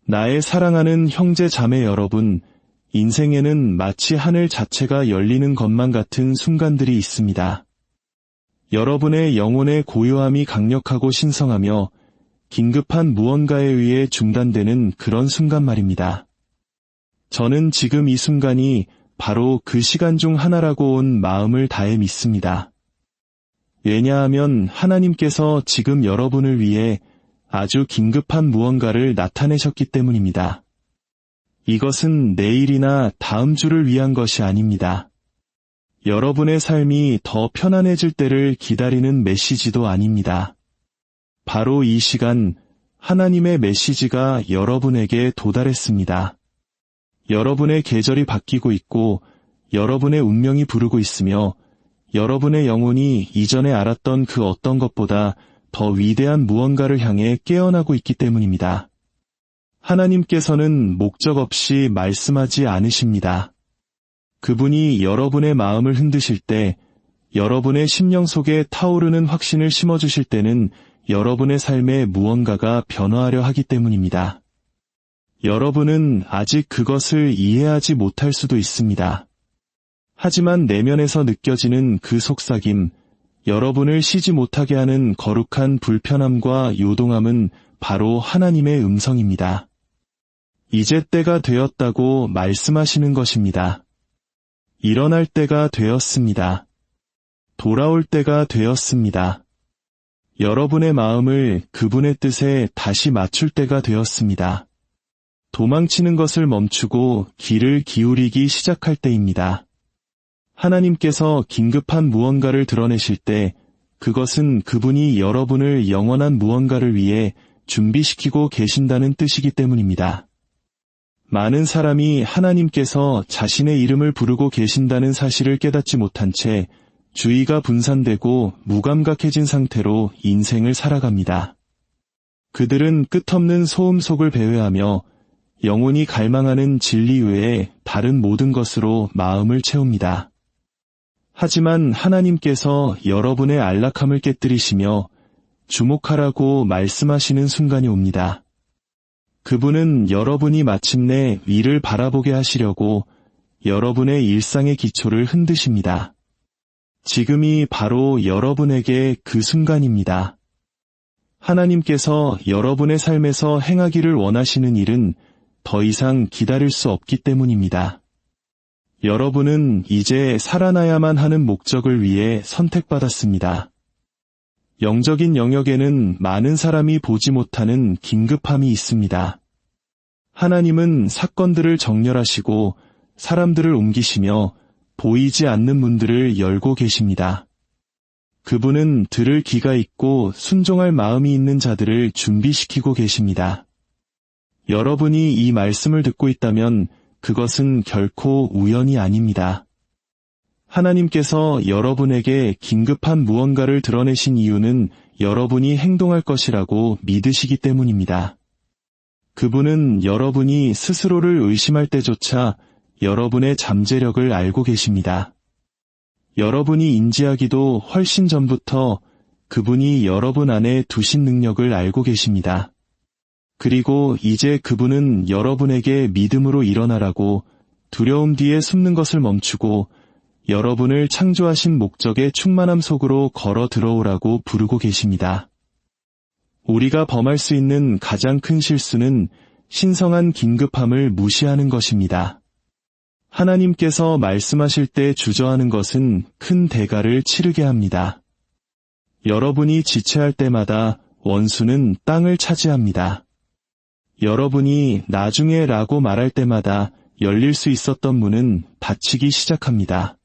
나의 사랑하는 형제 자매 여러분, 인생에는 마치 하늘 자체가 열리는 것만 같은 순간들이 있습니다. 여러분의 영혼의 고요함이 강력하고 신성하며 긴급한 무언가에 의해 중단되는 그런 순간 말입니다. 저는 지금 이 순간이 바로 그 시간 중 하나라고 온 마음을 다해 믿습니다. 왜냐하면 하나님께서 지금 여러분을 위해 아주 긴급한 무언가를 나타내셨기 때문입니다. 이것은 내일이나 다음 주를 위한 것이 아닙니다. 여러분의 삶이 더 편안해질 때를 기다리는 메시지도 아닙니다. 바로 이 시간 하나님의 메시지가 여러분에게 도달했습니다. 여러분의 계절이 바뀌고 있고 여러분의 운명이 부르고 있으며 여러분의 영혼이 이전에 알았던 그 어떤 것보다 더 위대한 무언가를 향해 깨어나고 있기 때문입니다. 하나님께서는 목적 없이 말씀하지 않으십니다. 그분이 여러분의 마음을 흔드실 때, 여러분의 심령 속에 타오르는 확신을 심어주실 때는 여러분의 삶에 무언가가 변화하려 하기 때문입니다. 여러분은 아직 그것을 이해하지 못할 수도 있습니다. 하지만 내면에서 느껴지는 그 속삭임, 여러분을 쉬지 못하게 하는 거룩한 불편함과 요동함은 바로 하나님의 음성입니다. 이제 때가 되었다고 말씀하시는 것입니다. 일어날 때가 되었습니다. 돌아올 때가 되었습니다. 여러분의 마음을 그분의 뜻에 다시 맞출 때가 되었습니다. 도망치는 것을 멈추고 귀를 기울이기 시작할 때입니다. 하나님께서 긴급한 무언가를 드러내실 때 그것은 그분이 여러분을 영원한 무언가를 위해 준비시키고 계신다는 뜻이기 때문입니다. 많은 사람이 하나님께서 자신의 이름을 부르고 계신다는 사실을 깨닫지 못한 채 주의가 분산되고 무감각해진 상태로 인생을 살아갑니다. 그들은 끝없는 소음 속을 배회하며 영혼이 갈망하는 진리 외에 다른 모든 것으로 마음을 채웁니다. 하지만 하나님께서 여러분의 안락함을 깨뜨리시며 주목하라고 말씀하시는 순간이 옵니다. 그분은 여러분이 마침내 위를 바라보게 하시려고 여러분의 일상의 기초를 흔드십니다. 지금이 바로 여러분에게 그 순간입니다. 하나님께서 여러분의 삶에서 행하기를 원하시는 일은 더 이상 기다릴 수 없기 때문입니다. 여러분은 이제 살아나야만 하는 목적을 위해 선택받았습니다. 영적인 영역에는 많은 사람이 보지 못하는 긴급함이 있습니다. 하나님은 사건들을 정렬하시고 사람들을 옮기시며 보이지 않는 문들을 열고 계십니다. 그분은 들을 귀가 있고 순종할 마음이 있는 자들을 준비시키고 계십니다. 여러분이 이 말씀을 듣고 있다면 그것은 결코 우연이 아닙니다. 하나님께서 여러분에게 긴급한 무언가를 드러내신 이유는 여러분이 행동할 것이라고 믿으시기 때문입니다. 그분은 여러분이 스스로를 의심할 때조차 여러분의 잠재력을 알고 계십니다. 여러분이 인지하기도 훨씬 전부터 그분이 여러분 안에 두신 능력을 알고 계십니다. 그리고 이제 그분은 여러분에게 믿음으로 일어나라고 두려움 뒤에 숨는 것을 멈추고 여러분을 창조하신 목적의 충만함 속으로 걸어 들어오라고 부르고 계십니다. 우리가 범할 수 있는 가장 큰 실수는 신성한 긴급함을 무시하는 것입니다. 하나님께서 말씀하실 때 주저하는 것은 큰 대가를 치르게 합니다. 여러분이 지체할 때마다 원수는 땅을 차지합니다. 여러분이 나중에 라고 말할 때마다 열릴 수 있었던 문은 닫히기 시작합니다.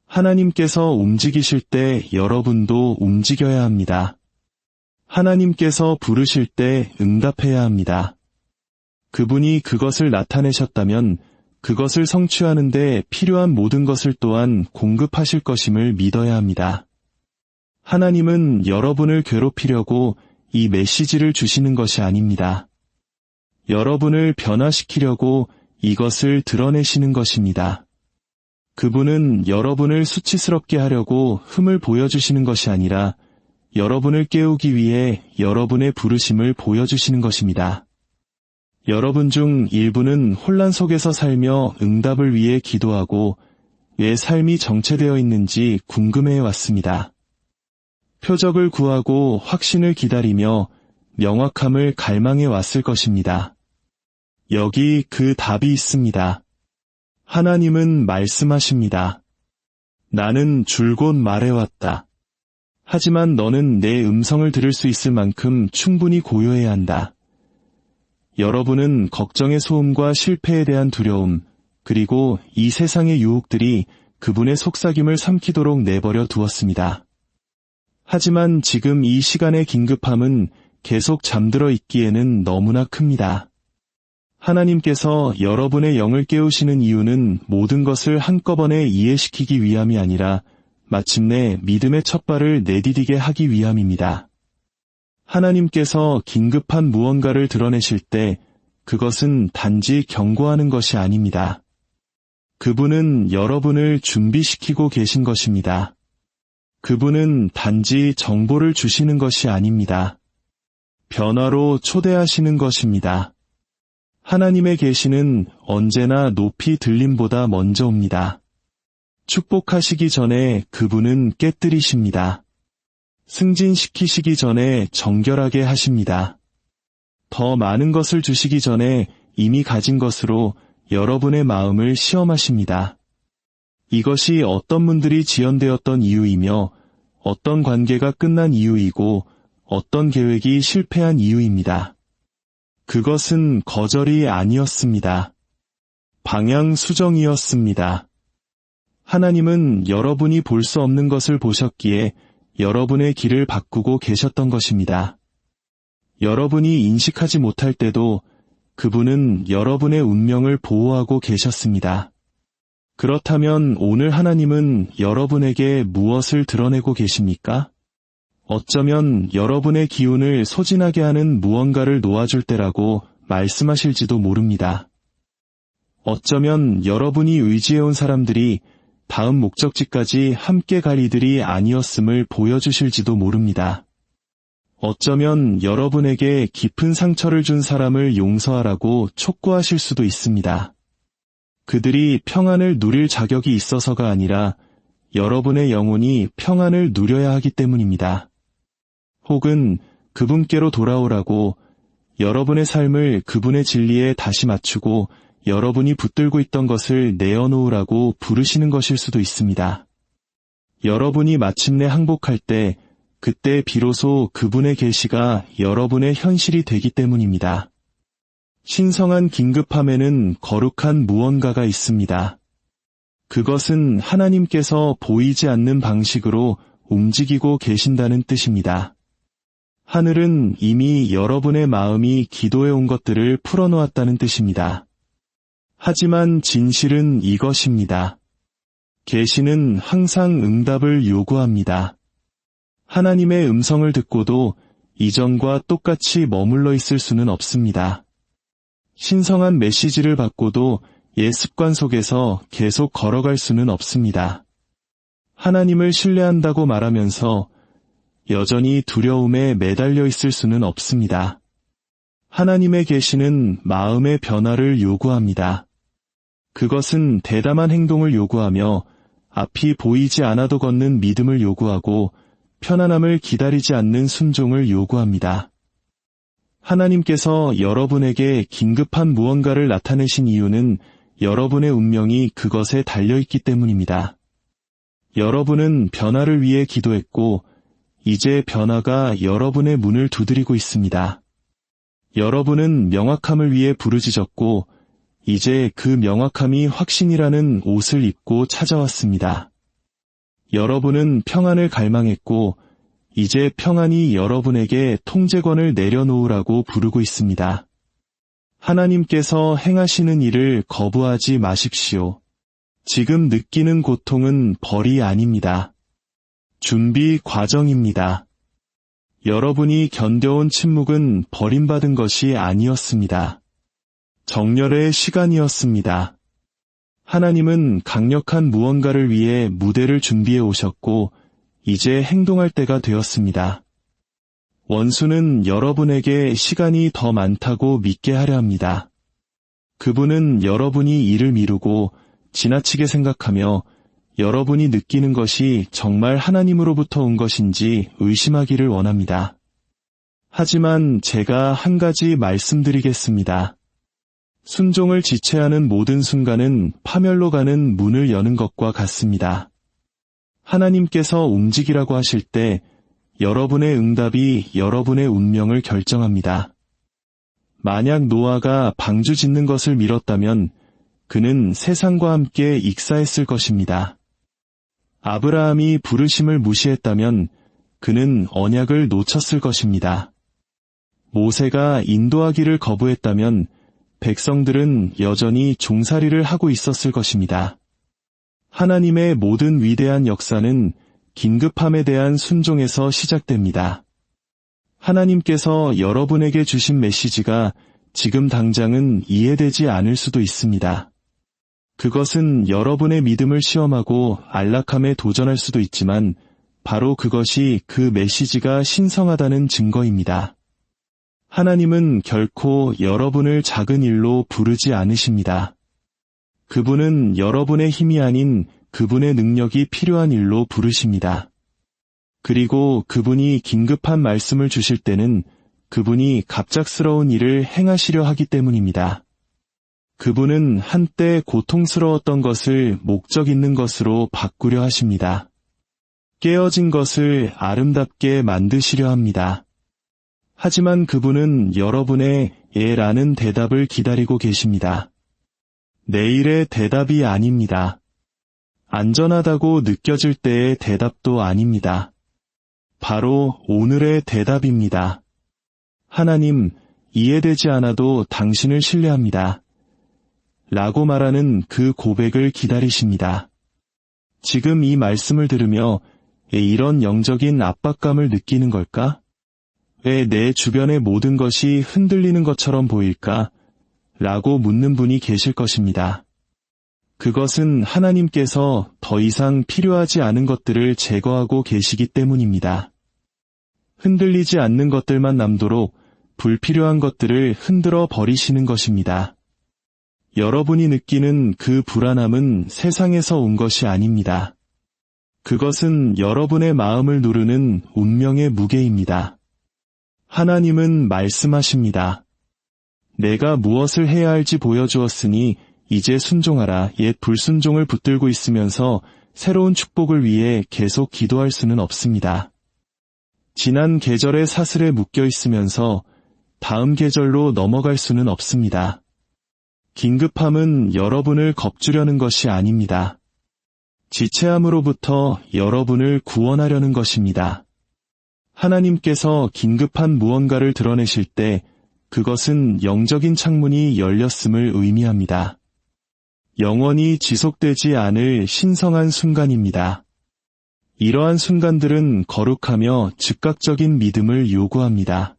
하나님께서 움직이실 때 여러분도 움직여야 합니다. 하나님께서 부르실 때 응답해야 합니다. 그분이 그것을 나타내셨다면 그것을 성취하는 데 필요한 모든 것을 또한 공급하실 것임을 믿어야 합니다. 하나님은 여러분을 괴롭히려고 이 메시지를 주시는 것이 아닙니다. 여러분을 변화시키려고 이것을 드러내시는 것입니다. 그분은 여러분을 수치스럽게 하려고 흠을 보여주시는 것이 아니라 여러분을 깨우기 위해 여러분의 부르심을 보여주시는 것입니다. 여러분 중 일부는 혼란 속에서 살며 응답을 위해 기도하고 왜 삶이 정체되어 있는지 궁금해해 왔습니다. 표적을 구하고 확신을 기다리며 명확함을 갈망해 왔을 것입니다. 여기 그 답이 있습니다. 하나님은 말씀하십니다. 나는 줄곧 말해왔다. 하지만 너는 내 음성을 들을 수 있을 만큼 충분히 고요해야 한다. 여러분은 걱정의 소음과 실패에 대한 두려움, 그리고 이 세상의 유혹들이 그분의 속삭임을 삼키도록 내버려 두었습니다. 하지만 지금 이 시간의 긴급함은 계속 잠들어 있기에는 너무나 큽니다. 하나님께서 여러분의 영을 깨우시는 이유는 모든 것을 한꺼번에 이해시키기 위함이 아니라 마침내 믿음의 첫발을 내디디게 하기 위함입니다. 하나님께서 긴급한 무언가를 드러내실 때 그것은 단지 경고하는 것이 아닙니다. 그분은 여러분을 준비시키고 계신 것입니다. 그분은 단지 정보를 주시는 것이 아닙니다. 변화로 초대하시는 것입니다. 하나님의 계시는 언제나 높이 들림보다 먼저 옵니다. 축복하시기 전에 그분은 깨뜨리십니다. 승진시키시기 전에 정결하게 하십니다. 더 많은 것을 주시기 전에 이미 가진 것으로 여러분의 마음을 시험하십니다. 이것이 어떤 분들이 지연되었던 이유이며 어떤 관계가 끝난 이유이고 어떤 계획이 실패한 이유입니다. 그것은 거절이 아니었습니다. 방향 수정이었습니다. 하나님은 여러분이 볼 수 없는 것을 보셨기에 여러분의 길을 바꾸고 계셨던 것입니다. 여러분이 인식하지 못할 때도 그분은 여러분의 운명을 보호하고 계셨습니다. 그렇다면 오늘 하나님은 여러분에게 무엇을 드러내고 계십니까? 어쩌면 여러분의 기운을 소진하게 하는 무언가를 놓아줄 때라고 말씀하실지도 모릅니다. 어쩌면 여러분이 의지해온 사람들이 다음 목적지까지 함께 갈 이들이 아니었음을 보여주실지도 모릅니다. 어쩌면 여러분에게 깊은 상처를 준 사람을 용서하라고 촉구하실 수도 있습니다. 그들이 평안을 누릴 자격이 있어서가 아니라 여러분의 영혼이 평안을 누려야 하기 때문입니다. 혹은 그분께로 돌아오라고 여러분의 삶을 그분의 진리에 다시 맞추고 여러분이 붙들고 있던 것을 내어놓으라고 부르시는 것일 수도 있습니다. 여러분이 마침내 항복할 때 그때 비로소 그분의 계시가 여러분의 현실이 되기 때문입니다. 신성한 긴급함에는 거룩한 무언가가 있습니다. 그것은 하나님께서 보이지 않는 방식으로 움직이고 계신다는 뜻입니다. 하늘은 이미 여러분의 마음이 기도해온 것들을 풀어놓았다는 뜻입니다. 하지만 진실은 이것입니다. 계시는 항상 응답을 요구합니다. 하나님의 음성을 듣고도 이전과 똑같이 머물러 있을 수는 없습니다. 신성한 메시지를 받고도 옛 습관 속에서 계속 걸어갈 수는 없습니다. 하나님을 신뢰한다고 말하면서 여전히 두려움에 매달려 있을 수는 없습니다. 하나님의 계시는 마음의 변화를 요구합니다. 그것은 대담한 행동을 요구하며 앞이 보이지 않아도 걷는 믿음을 요구하고 편안함을 기다리지 않는 순종을 요구합니다. 하나님께서 여러분에게 긴급한 무언가를 나타내신 이유는 여러분의 운명이 그것에 달려있기 때문입니다. 여러분은 변화를 위해 기도했고 이제 변화가 여러분의 문을 두드리고 있습니다. 여러분은 명확함을 위해 부르짖었고 이제 그 명확함이 확신이라는 옷을 입고 찾아왔습니다. 여러분은 평안을 갈망했고 이제 평안이 여러분에게 통제권을 내려놓으라고 부르고 있습니다. 하나님께서 행하시는 일을 거부하지 마십시오. 지금 느끼는 고통은 벌이 아닙니다. 준비 과정입니다. 여러분이 견뎌온 침묵은 버림받은 것이 아니었습니다. 정렬의 시간이었습니다. 하나님은 강력한 무언가를 위해 무대를 준비해 오셨고 이제 행동할 때가 되었습니다. 원수는 여러분에게 시간이 더 많다고 믿게 하려 합니다. 그분은 여러분이 일을 미루고 지나치게 생각하며 여러분이 느끼는 것이 정말 하나님으로부터 온 것인지 의심하기를 원합니다. 하지만 제가 한 가지 말씀드리겠습니다. 순종을 지체하는 모든 순간은 파멸로 가는 문을 여는 것과 같습니다. 하나님께서 움직이라고 하실 때 여러분의 응답이 여러분의 운명을 결정합니다. 만약 노아가 방주 짓는 것을 미뤘다면 그는 세상과 함께 익사했을 것입니다. 아브라함이 부르심을 무시했다면 그는 언약을 놓쳤을 것입니다. 모세가 인도하기를 거부했다면 백성들은 여전히 종살이를 하고 있었을 것입니다. 하나님의 모든 위대한 역사는 긴급함에 대한 순종에서 시작됩니다. 하나님께서 여러분에게 주신 메시지가 지금 당장은 이해되지 않을 수도 있습니다. 그것은 여러분의 믿음을 시험하고 안락함에 도전할 수도 있지만 바로 그것이 그 메시지가 신성하다는 증거입니다. 하나님은 결코 여러분을 작은 일로 부르지 않으십니다. 그분은 여러분의 힘이 아닌 그분의 능력이 필요한 일로 부르십니다. 그리고 그분이 긴급한 말씀을 주실 때는 그분이 갑작스러운 일을 행하시려 하기 때문입니다. 그분은 한때 고통스러웠던 것을 목적 있는 것으로 바꾸려 하십니다. 깨어진 것을 아름답게 만드시려 합니다. 하지만 그분은 여러분의 예라는 대답을 기다리고 계십니다. 내일의 대답이 아닙니다. 안전하다고 느껴질 때의 대답도 아닙니다. 바로 오늘의 대답입니다. 하나님, 이해되지 않아도 당신을 신뢰합니다. 라고 말하는 그 고백을 기다리십니다. 지금 이 말씀을 들으며 이런 영적인 압박감을 느끼는 걸까? 왜 내 주변의 모든 것이 흔들리는 것처럼 보일까? 라고 묻는 분이 계실 것입니다. 그것은 하나님께서 더 이상 필요하지 않은 것들을 제거하고 계시기 때문입니다. 흔들리지 않는 것들만 남도록 불필요한 것들을 흔들어 버리시는 것입니다. 여러분이 느끼는 그 불안함은 세상에서 온 것이 아닙니다. 그것은 여러분의 마음을 누르는 운명의 무게입니다. 하나님은 말씀하십니다. 내가 무엇을 해야 할지 보여주었으니 이제 순종하라. 옛 불순종을 붙들고 있으면서 새로운 축복을 위해 계속 기도할 수는 없습니다. 지난 계절의 사슬에 묶여 있으면서 다음 계절로 넘어갈 수는 없습니다. 긴급함은 여러분을 겁주려는 것이 아닙니다. 지체함으로부터 여러분을 구원하려는 것입니다. 하나님께서 긴급한 무언가를 드러내실 때 그것은 영적인 창문이 열렸음을 의미합니다. 영원히 지속되지 않을 신성한 순간입니다. 이러한 순간들은 거룩하며 즉각적인 믿음을 요구합니다.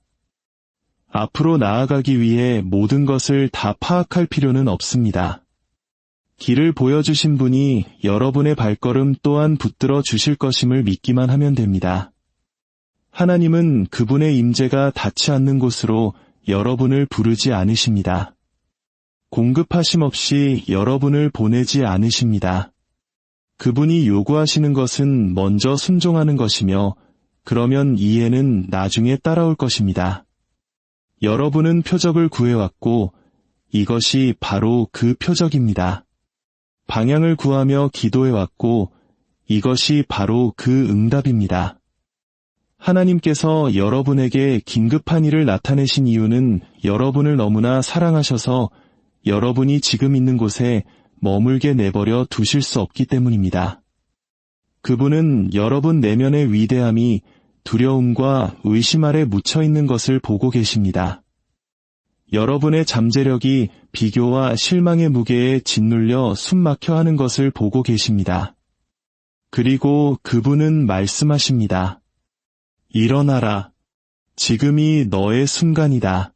앞으로 나아가기 위해 모든 것을 다 파악할 필요는 없습니다. 길을 보여주신 분이 여러분의 발걸음 또한 붙들어 주실 것임을 믿기만 하면 됩니다. 하나님은 그분의 임재가 닿지 않는 곳으로 여러분을 부르지 않으십니다. 공급하심 없이 여러분을 보내지 않으십니다. 그분이 요구하시는 것은 먼저 순종하는 것이며 그러면 이해는 나중에 따라올 것입니다. 여러분은 표적을 구해왔고 이것이 바로 그 표적입니다. 방향을 구하며 기도해왔고 이것이 바로 그 응답입니다. 하나님께서 여러분에게 긴급한 일을 나타내신 이유는 여러분을 너무나 사랑하셔서 여러분이 지금 있는 곳에 머물게 내버려 두실 수 없기 때문입니다. 그분은 여러분 내면의 위대함이 두려움과 의심 아래 묻혀있는 것을 보고 계십니다. 여러분의 잠재력이 비교와 실망의 무게에 짓눌려 숨막혀 하는 것을 보고 계십니다. 그리고 그분은 말씀하십니다. 일어나라. 지금이 너의 순간이다.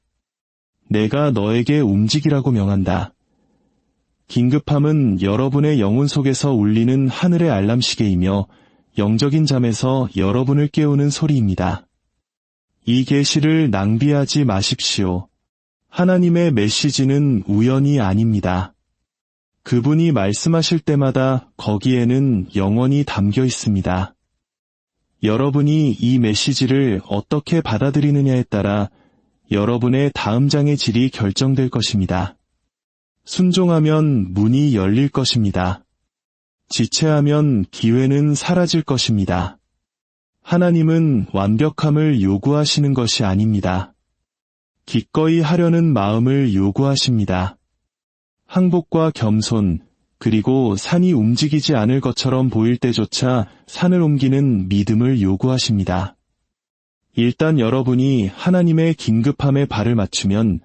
내가 너에게 움직이라고 명한다. 긴급함은 여러분의 영혼 속에서 울리는 하늘의 알람 시계이며 영적인 잠에서 여러분을 깨우는 소리입니다. 이 계시를 낭비하지 마십시오. 하나님의 메시지는 우연이 아닙니다. 그분이 말씀하실 때마다 거기에는 영원히 담겨 있습니다. 여러분이 이 메시지를 어떻게 받아들이느냐에 따라 여러분의 다음 장의 질이 결정될 것입니다. 순종하면 문이 열릴 것입니다. 지체하면 기회는 사라질 것입니다. 하나님은 완벽함을 요구하시는 것이 아닙니다. 기꺼이 하려는 마음을 요구하십니다. 항복과 겸손, 그리고 산이 움직이지 않을 것처럼 보일 때조차 산을 옮기는 믿음을 요구하십니다. 일단 여러분이 하나님의 긴급함에 발을 맞추면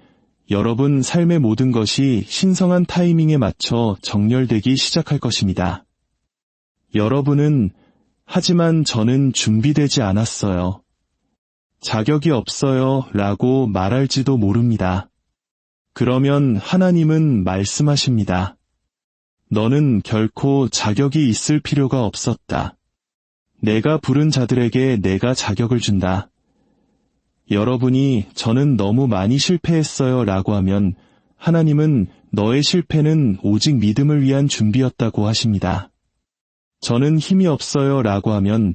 여러분 삶의 모든 것이 신성한 타이밍에 맞춰 정렬되기 시작할 것입니다. 여러분은 하지만 저는 준비되지 않았어요. 자격이 없어요 라고 말할지도 모릅니다. 그러면 하나님은 말씀하십니다. 너는 결코 자격이 있을 필요가 없었다. 내가 부른 자들에게 내가 자격을 준다. 여러분이 저는 너무 많이 실패했어요 라고 하면 하나님은 너의 실패는 오직 믿음을 위한 준비였다고 하십니다. 저는 힘이 없어요 라고 하면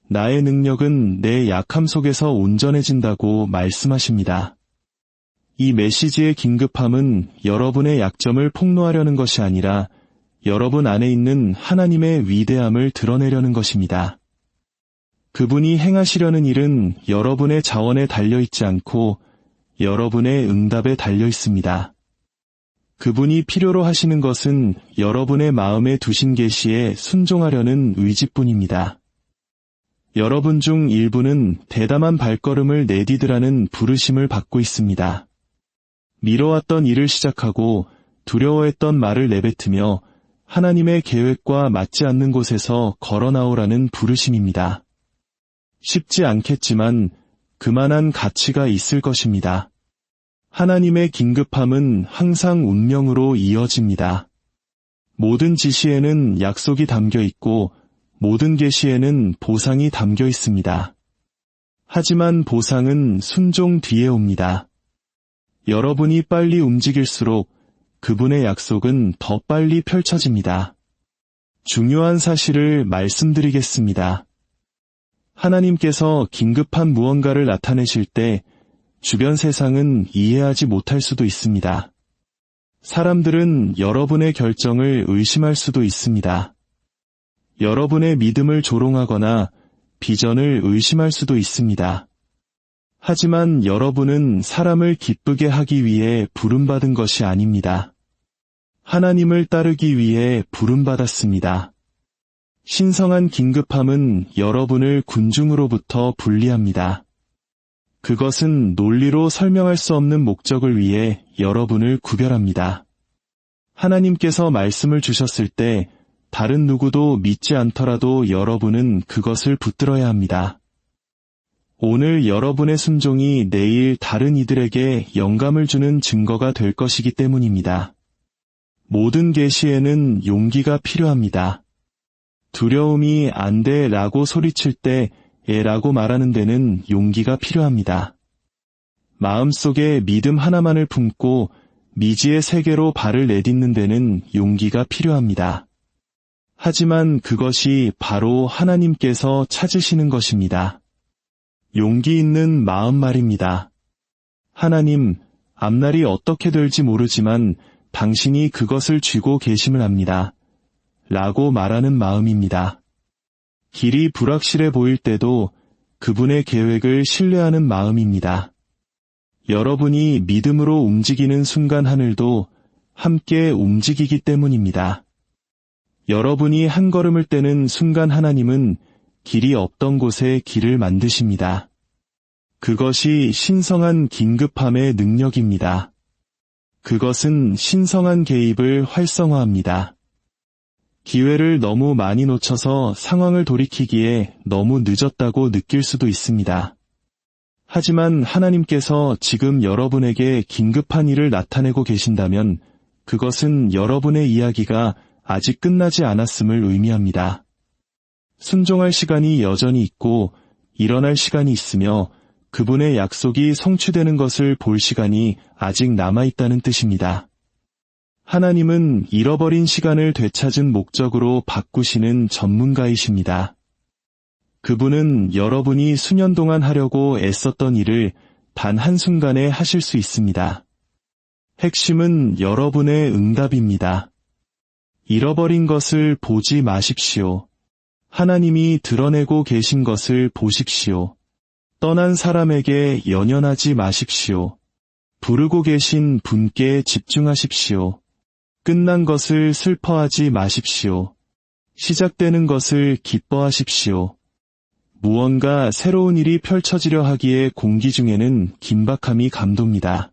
나의 능력은 내 약함 속에서 온전해진다고 말씀하십니다. 이 메시지의 긴급함은 여러분의 약점을 폭로하려는 것이 아니라 여러분 안에 있는 하나님의 위대함을 드러내려는 것입니다. 그분이 행하시려는 일은 여러분의 자원에 달려있지 않고 여러분의 응답에 달려 있습니다. 그분이 필요로 하시는 것은 여러분의 마음에 두신 계시에 순종하려는 의지뿐입니다. 여러분 중 일부는 대담한 발걸음을 내디드라는 부르심을 받고 있습니다. 미뤄왔던 일을 시작하고 두려워했던 말을 내뱉으며 하나님의 계획과 맞지 않는 곳에서 걸어 나오라는 부르심입니다. 쉽지 않겠지만 그만한 가치가 있을 것입니다. 하나님의 긴급함은 항상 운명으로 이어집니다. 모든 지시에는 약속이 담겨 있고 모든 계시에는 보상이 담겨 있습니다. 하지만 보상은 순종 뒤에 옵니다. 여러분이 빨리 움직일수록 그분의 약속은 더 빨리 펼쳐집니다. 중요한 사실을 말씀드리겠습니다. 하나님께서 긴급한 무언가를 나타내실 때 주변 세상은 이해하지 못할 수도 있습니다. 사람들은 여러분의 결정을 의심할 수도 있습니다. 여러분의 믿음을 조롱하거나 비전을 의심할 수도 있습니다. 하지만 여러분은 사람을 기쁘게 하기 위해 부름받은 것이 아닙니다. 하나님을 따르기 위해 부름받았습니다. 신성한 긴급함은 여러분을 군중으로부터 분리합니다. 그것은 논리로 설명할 수 없는 목적을 위해 여러분을 구별합니다. 하나님께서 말씀을 주셨을 때 다른 누구도 믿지 않더라도 여러분은 그것을 붙들어야 합니다. 오늘 여러분의 순종이 내일 다른 이들에게 영감을 주는 증거가 될 것이기 때문입니다. 모든 계시에는 용기가 필요합니다. 두려움이 안 돼 라고 소리칠 때 라고 말하는 데는 용기가 필요합니다. 마음속에 믿음 하나만을 품고 미지의 세계로 발을 내딛는 데는 용기가 필요합니다. 하지만 그것이 바로 하나님께서 찾으시는 것입니다. 용기 있는 마음 말입니다. 하나님, 앞날이 어떻게 될지 모르지만 당신이 그것을 쥐고 계심을 압니다. 라고 말하는 마음입니다. 길이 불확실해 보일 때도 그분의 계획을 신뢰하는 마음입니다. 여러분이 믿음으로 움직이는 순간 하늘도 함께 움직이기 때문입니다. 여러분이 한 걸음을 떼는 순간 하나님은 길이 없던 곳에 길을 만드십니다. 그것이 신성한 긴급함의 능력입니다. 그것은 신성한 개입을 활성화합니다. 기회를 너무 많이 놓쳐서 상황을 돌이키기에 너무 늦었다고 느낄 수도 있습니다. 하지만 하나님께서 지금 여러분에게 긴급한 일을 나타내고 계신다면 그것은 여러분의 이야기가 아직 끝나지 않았음을 의미합니다. 순종할 시간이 여전히 있고 일어날 시간이 있으며 그분의 약속이 성취되는 것을 볼 시간이 아직 남아있다는 뜻입니다. 하나님은 잃어버린 시간을 되찾은 목적으로 바꾸시는 전문가이십니다. 그분은 여러분이 수년 동안 하려고 애썼던 일을 단 한순간에 하실 수 있습니다. 핵심은 여러분의 응답입니다. 잃어버린 것을 보지 마십시오. 하나님이 드러내고 계신 것을 보십시오. 떠난 사람에게 연연하지 마십시오. 부르고 계신 분께 집중하십시오. 끝난 것을 슬퍼하지 마십시오. 시작되는 것을 기뻐하십시오. 무언가 새로운 일이 펼쳐지려 하기에 공기 중에는 긴박함이 감돕니다.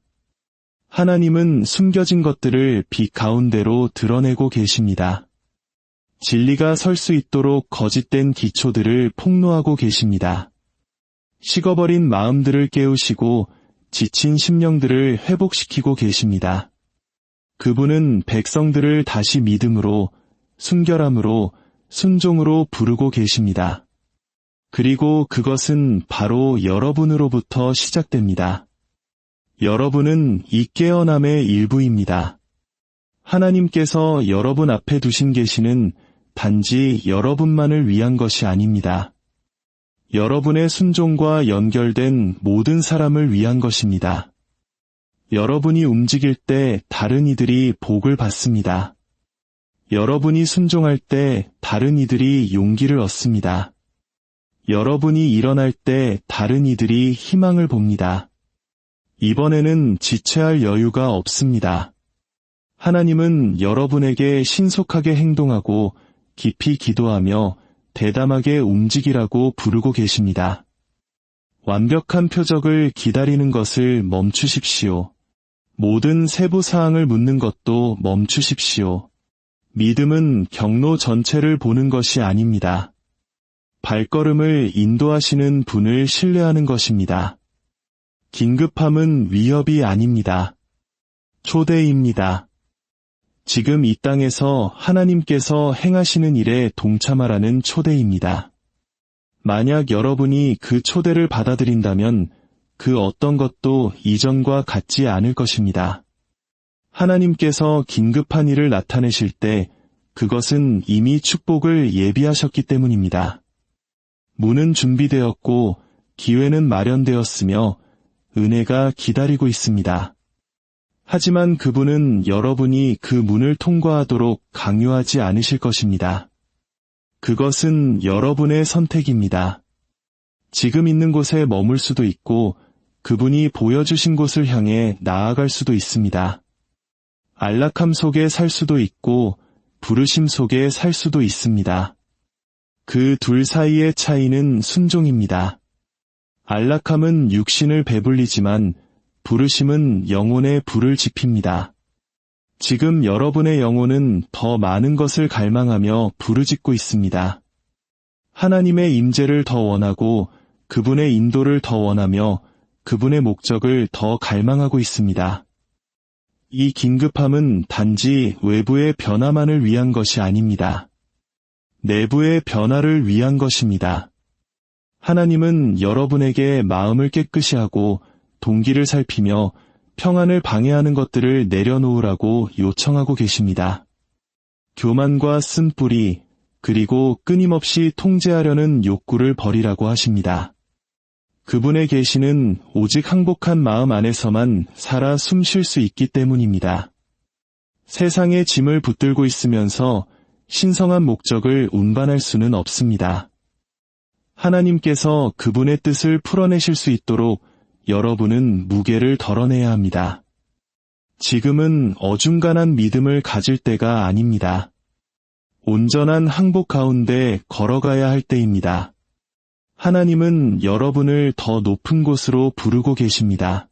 하나님은 숨겨진 것들을 빛 가운데로 드러내고 계십니다. 진리가 설 수 있도록 거짓된 기초들을 폭로하고 계십니다. 식어버린 마음들을 깨우시고 지친 심령들을 회복시키고 계십니다. 그분은 백성들을 다시 믿음으로, 순결함으로, 순종으로 부르고 계십니다. 그리고 그것은 바로 여러분으로부터 시작됩니다. 여러분은 이 깨어남의 일부입니다. 하나님께서 여러분 앞에 두신 계시는 단지 여러분만을 위한 것이 아닙니다. 여러분의 순종과 연결된 모든 사람을 위한 것입니다. 여러분이 움직일 때 다른 이들이 복을 받습니다. 여러분이 순종할 때 다른 이들이 용기를 얻습니다. 여러분이 일어날 때 다른 이들이 희망을 봅니다. 이번에는 지체할 여유가 없습니다. 하나님은 여러분에게 신속하게 행동하고 깊이 기도하며 대담하게 움직이라고 부르고 계십니다. 완벽한 표적을 기다리는 것을 멈추십시오. 모든 세부 사항을 묻는 것도 멈추십시오. 믿음은 경로 전체를 보는 것이 아닙니다. 발걸음을 인도하시는 분을 신뢰하는 것입니다. 긴급함은 위협이 아닙니다. 초대입니다. 지금 이 땅에서 하나님께서 행하시는 일에 동참하라는 초대입니다. 만약 여러분이 그 초대를 받아들인다면 그 어떤 것도 이전과 같지 않을 것입니다. 하나님께서 긴급한 일을 나타내실 때 그것은 이미 축복을 예비하셨기 때문입니다. 문은 준비되었고 기회는 마련되었으며 은혜가 기다리고 있습니다. 하지만 그분은 여러분이 그 문을 통과하도록 강요하지 않으실 것입니다. 그것은 여러분의 선택입니다. 지금 있는 곳에 머물 수도 있고 그분이 보여주신 곳을 향해 나아갈 수도 있습니다. 안락함 속에 살 수도 있고 부르심 속에 살 수도 있습니다. 그 둘 사이의 차이는 순종입니다. 안락함은 육신을 배불리지만 부르심은 영혼의 불을 지핍니다. 지금 여러분의 영혼은 더 많은 것을 갈망하며 부르짖고 있습니다. 하나님의 임재를 더 원하고 그분의 인도를 더 원하며 그분의 목적을 더 갈망하고 있습니다. 이 긴급함은 단지 외부의 변화만을 위한 것이 아닙니다. 내부의 변화를 위한 것입니다. 하나님은 여러분에게 마음을 깨끗이 하고 동기를 살피며 평안을 방해하는 것들을 내려놓으라고 요청하고 계십니다. 교만과 쓴뿌리, 그리고 끊임없이 통제하려는 욕구를 버리라고 하십니다. 그분의 계시는 오직 항복한 마음 안에서만 살아 숨 쉴 수 있기 때문입니다. 세상의 짐을 붙들고 있으면서 신성한 목적을 운반할 수는 없습니다. 하나님께서 그분의 뜻을 풀어내실 수 있도록 여러분은 무게를 덜어내야 합니다. 지금은 어중간한 믿음을 가질 때가 아닙니다. 온전한 항복 가운데 걸어가야 할 때입니다. 하나님은 여러분을 더 높은 곳으로 부르고 계십니다.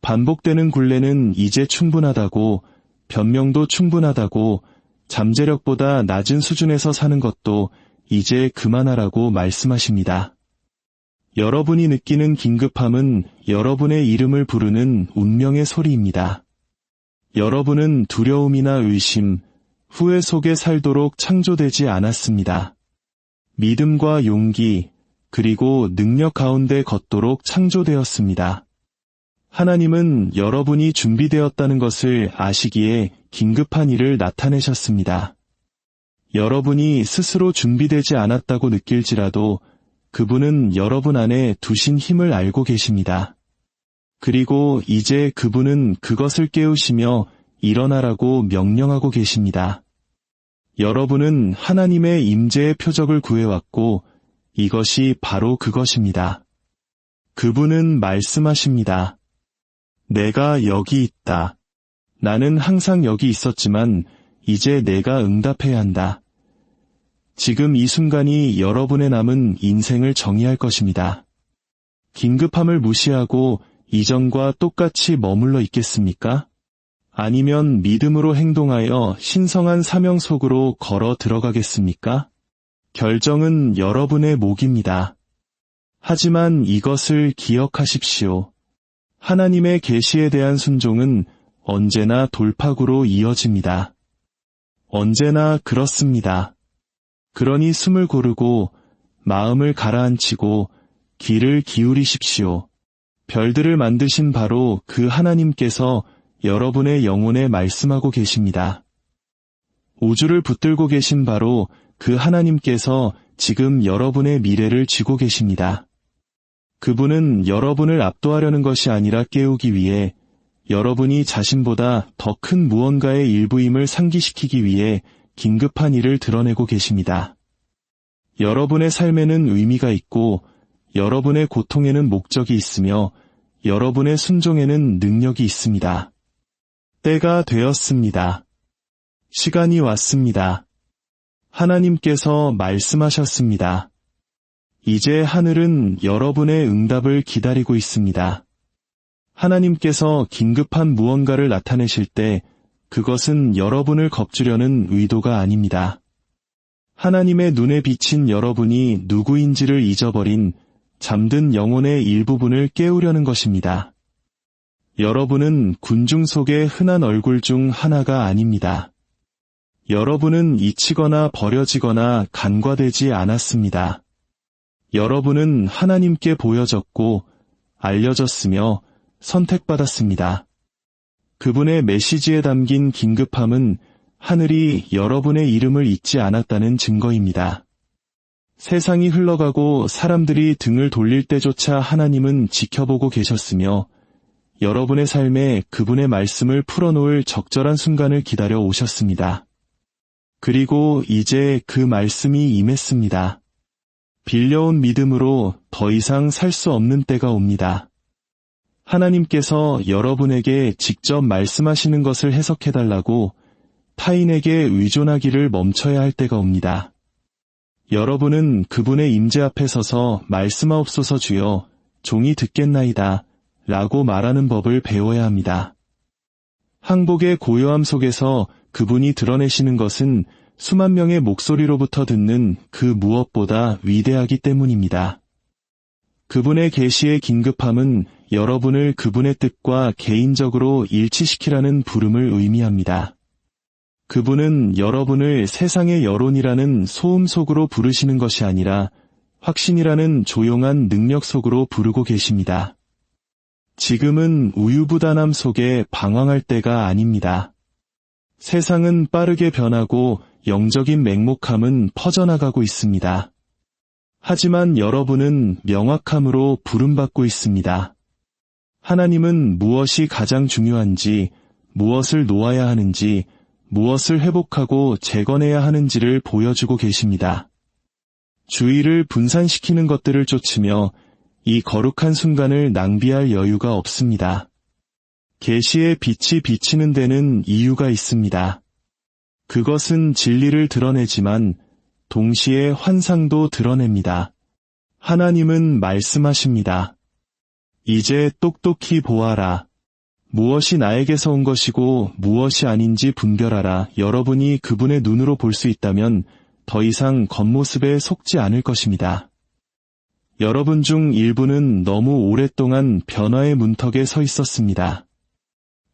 반복되는 굴레는 이제 충분하다고, 변명도 충분하다고, 잠재력보다 낮은 수준에서 사는 것도 이제 그만하라고 말씀하십니다. 여러분이 느끼는 긴급함은 여러분의 이름을 부르는 운명의 소리입니다. 여러분은 두려움이나 의심, 후회 속에 살도록 창조되지 않았습니다. 믿음과 용기, 그리고 능력 가운데 걷도록 창조되었습니다. 하나님은 여러분이 준비되었다는 것을 아시기에 긴급한 일을 나타내셨습니다. 여러분이 스스로 준비되지 않았다고 느낄지라도 그분은 여러분 안에 두신 힘을 알고 계십니다. 그리고 이제 그분은 그것을 깨우시며 일어나라고 명령하고 계십니다. 여러분은 하나님의 임재의 표적을 구해왔고 이것이 바로 그것입니다. 그분은 말씀하십니다. 내가 여기 있다. 나는 항상 여기 있었지만 이제 내가 응답해야 한다. 지금 이 순간이 여러분의 남은 인생을 정의할 것입니다. 긴급함을 무시하고 이전과 똑같이 머물러 있겠습니까? 아니면 믿음으로 행동하여 신성한 사명 속으로 걸어 들어가겠습니까? 결정은 여러분의 몫입니다. 하지만 이것을 기억하십시오. 하나님의 계시에 대한 순종은 언제나 돌파구로 이어집니다. 언제나 그렇습니다. 그러니 숨을 고르고 마음을 가라앉히고 귀를 기울이십시오. 별들을 만드신 바로 그 하나님께서 여러분의 영혼에 말씀하고 계십니다. 우주를 붙들고 계신 바로 그 하나님께서 지금 여러분의 미래를 쥐고 계십니다. 그분은 여러분을 압도하려는 것이 아니라 깨우기 위해 여러분이 자신보다 더 큰 무언가의 일부임을 상기시키기 위해 긴급한 일을 드러내고 계십니다. 여러분의 삶에는 의미가 있고 여러분의 고통에는 목적이 있으며 여러분의 순종에는 능력이 있습니다. 때가 되었습니다. 시간이 왔습니다. 하나님께서 말씀하셨습니다. 이제 하늘은 여러분의 응답을 기다리고 있습니다. 하나님께서 긴급한 무언가를 나타내실 때 그것은 여러분을 겁주려는 의도가 아닙니다. 하나님의 눈에 비친 여러분이 누구인지를 잊어버린 잠든 영혼의 일부분을 깨우려는 것입니다. 여러분은 군중 속의 흔한 얼굴 중 하나가 아닙니다. 여러분은 잊히거나 버려지거나 간과되지 않았습니다. 여러분은 하나님께 보여졌고 알려졌으며 선택받았습니다. 그분의 메시지에 담긴 긴급함은 하늘이 여러분의 이름을 잊지 않았다는 증거입니다. 세상이 흘러가고 사람들이 등을 돌릴 때조차 하나님은 지켜보고 계셨으며 여러분의 삶에 그분의 말씀을 풀어놓을 적절한 순간을 기다려 오셨습니다. 그리고 이제 그 말씀이 임했습니다. 빌려온 믿음으로 더 이상 살 수 없는 때가 옵니다. 하나님께서 여러분에게 직접 말씀하시는 것을 해석해달라고 타인에게 의존하기를 멈춰야 할 때가 옵니다. 여러분은 그분의 임재 앞에 서서 말씀하옵소서 주여 종이 듣겠나이다 라고 말하는 법을 배워야 합니다. 항복의 고요함 속에서 그분이 드러내시는 것은 수만 명의 목소리로부터 듣는 그 무엇보다 위대하기 때문입니다. 그분의 계시의 긴급함은 여러분을 그분의 뜻과 개인적으로 일치시키라는 부름을 의미합니다. 그분은 여러분을 세상의 여론이라는 소음 속으로 부르시는 것이 아니라 확신이라는 조용한 능력 속으로 부르고 계십니다. 지금은 우유부단함 속에 방황할 때가 아닙니다. 세상은 빠르게 변하고 영적인 맹목함은 퍼져나가고 있습니다. 하지만 여러분은 명확함으로 부름받고 있습니다. 하나님은 무엇이 가장 중요한지, 무엇을 놓아야 하는지, 무엇을 회복하고 재건해야 하는지를 보여주고 계십니다. 주의를 분산시키는 것들을 쫓으며 이 거룩한 순간을 낭비할 여유가 없습니다. 계시의 빛이 비치는 데는 이유가 있습니다. 그것은 진리를 드러내지만 동시에 환상도 드러냅니다. 하나님은 말씀하십니다. 이제 똑똑히 보아라. 무엇이 나에게서 온 것이고 무엇이 아닌지 분별하라. 여러분이 그분의 눈으로 볼 수 있다면 더 이상 겉모습에 속지 않을 것입니다. 여러분 중 일부는 너무 오랫동안 변화의 문턱에 서 있었습니다.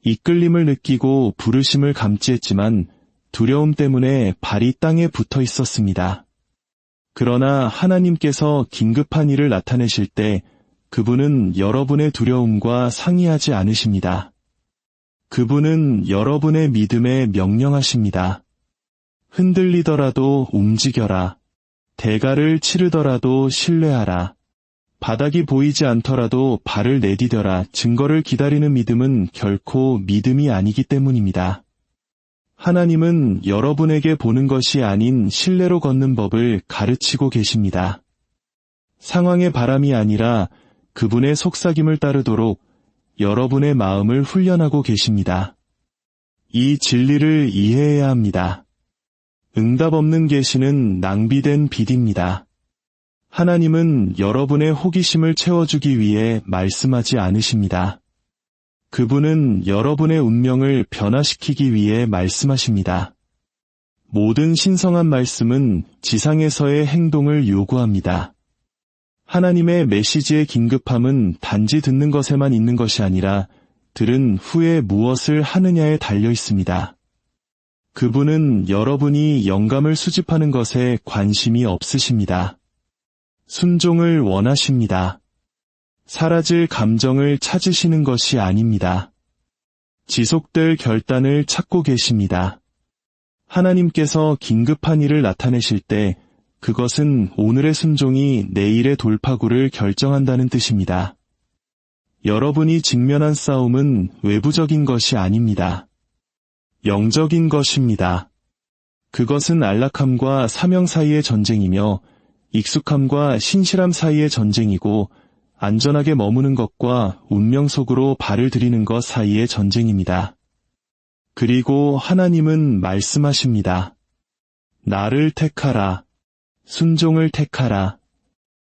이끌림을 느끼고 부르심을 감지했지만 두려움 때문에 발이 땅에 붙어 있었습니다. 그러나 하나님께서 긴급한 일을 나타내실 때 그분은 여러분의 두려움과 상의하지 않으십니다. 그분은 여러분의 믿음에 명령하십니다. 흔들리더라도 움직여라. 대가를 치르더라도 신뢰하라. 바닥이 보이지 않더라도 발을 내디뎌라. 증거를 기다리는 믿음은 결코 믿음이 아니기 때문입니다. 하나님은 여러분에게 보는 것이 아닌 신뢰로 걷는 법을 가르치고 계십니다. 상황의 바람이 아니라 그분의 속삭임을 따르도록 여러분의 마음을 훈련하고 계십니다. 이 진리를 이해해야 합니다. 응답 없는 계시는 낭비된 빛입니다. 하나님은 여러분의 호기심을 채워주기 위해 말씀하지 않으십니다. 그분은 여러분의 운명을 변화시키기 위해 말씀하십니다. 모든 신성한 말씀은 지상에서의 행동을 요구합니다. 하나님의 메시지의 긴급함은 단지 듣는 것에만 있는 것이 아니라 들은 후에 무엇을 하느냐에 달려 있습니다. 그분은 여러분이 영감을 수집하는 것에 관심이 없으십니다. 순종을 원하십니다. 사라질 감정을 찾으시는 것이 아닙니다. 지속될 결단을 찾고 계십니다. 하나님께서 긴급한 일을 나타내실 때 그것은 오늘의 순종이 내일의 돌파구를 결정한다는 뜻입니다. 여러분이 직면한 싸움은 외부적인 것이 아닙니다. 영적인 것입니다. 그것은 안락함과 사명 사이의 전쟁이며 익숙함과 신실함 사이의 전쟁이고 안전하게 머무는 것과 운명 속으로 발을 들이는 것 사이의 전쟁입니다. 그리고 하나님은 말씀하십니다. 나를 택하라. 순종을 택하라.